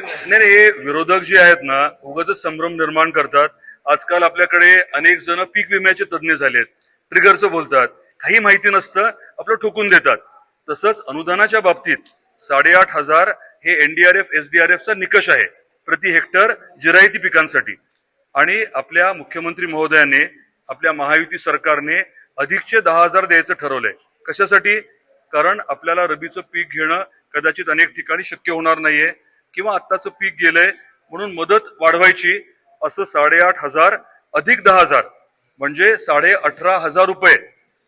नाही नाही, हे विरोधक जे आहेत ना उगाच संभ्रम निर्माण करतात. आजकाल आपल्याकडे अनेक जण पीक विम्याचे तज्ज्ञ झालेत, ट्रिगरचं बोलतात, काही माहिती नसतं, आपलं ठोकून देतात. तसंच अनुदानाच्या बाबतीत 8,500 हे NDRF SDRF चा निकष आहे प्रति हेक्टर जिरायती पिकांसाठी. आणि आपल्या मुख्यमंत्री महोदयाने, आपल्या महायुती सरकारने अधिकचे 10,000 द्यायचं ठरवलंय. कशासाठी? कारण आपल्याला रबीचं पीक घेणं कदाचित अनेक ठिकाणी शक्य होणार नाहीये, किंवा आत्ताचं पीक गेलंय म्हणून मदत वाढवायची. असं 8,500 अधिक 10,000 म्हणजे 18,500 रुपये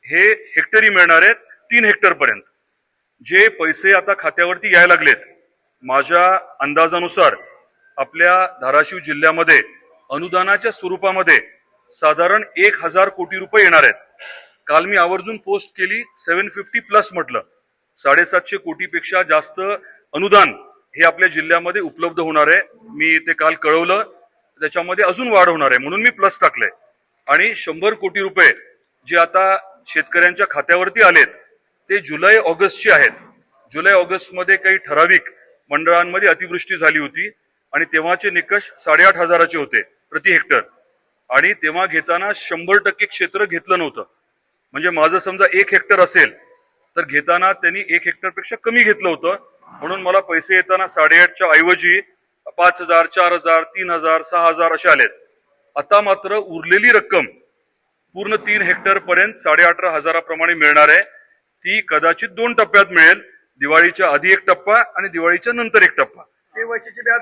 हे हेक्टरी मिळणार आहेत 3 हेक्टर पर्यंत. जे पैसे आता खात्यावरती यायला लागलेत, माझ्या अंदाजानुसार आपल्या धाराशिव जिल्ह्यामध्ये अनुदानाच्या स्वरूपामध्ये साधारण 1,000 कोटी रुपये येणार आहेत. काल मी आवर्जून पोस्ट केली, 750+ म्हटलं. 750 कोटीपेक्षा जास्त अनुदान हे आपल्या जिल्ह्यामध्ये उपलब्ध होणार आहे. मी ते काल कळवलं, त्याच्यामध्ये अजून वाढ होणार आहे म्हणून मी प्लस टाकलंय. आणि 100 कोटी रुपये जे आता शेतकऱ्यांच्या खात्यावरती आलेत ते जुलै ऑगस्टचे आहेत. जुलै ऑगस्टमध्ये काही ठराविक मंडळांमध्ये अतिवृष्टी झाली होती आणि तेव्हाचे निकष 8,500 होते प्रति हेक्टर. आणि तेव्हा घेताना 100% क्षेत्र घेतलं नव्हतं. म्हणजे माझं समजा 1 हेक्टर असेल तर घेताना त्यांनी 1 हेक्टरपेक्षा कमी घेतलं होतं. म्हणून मला पैसे येताना 8,500च्या ऐवजी 5,000, 4,000, 3,000, 6,000 असे आलेत. आता मात्र उरलेली रक्कम पूर्ण 3 हेक्टर पर्यंत 18,500 प्रमाणे मिळणार आहे. ती कदाचित 2 टप्प्यात मिळेल. दिवाळीच्या आधी एक टप्पा आणि दिवाळीच्या नंतर एक टप्पा. केवायसीचे व्याज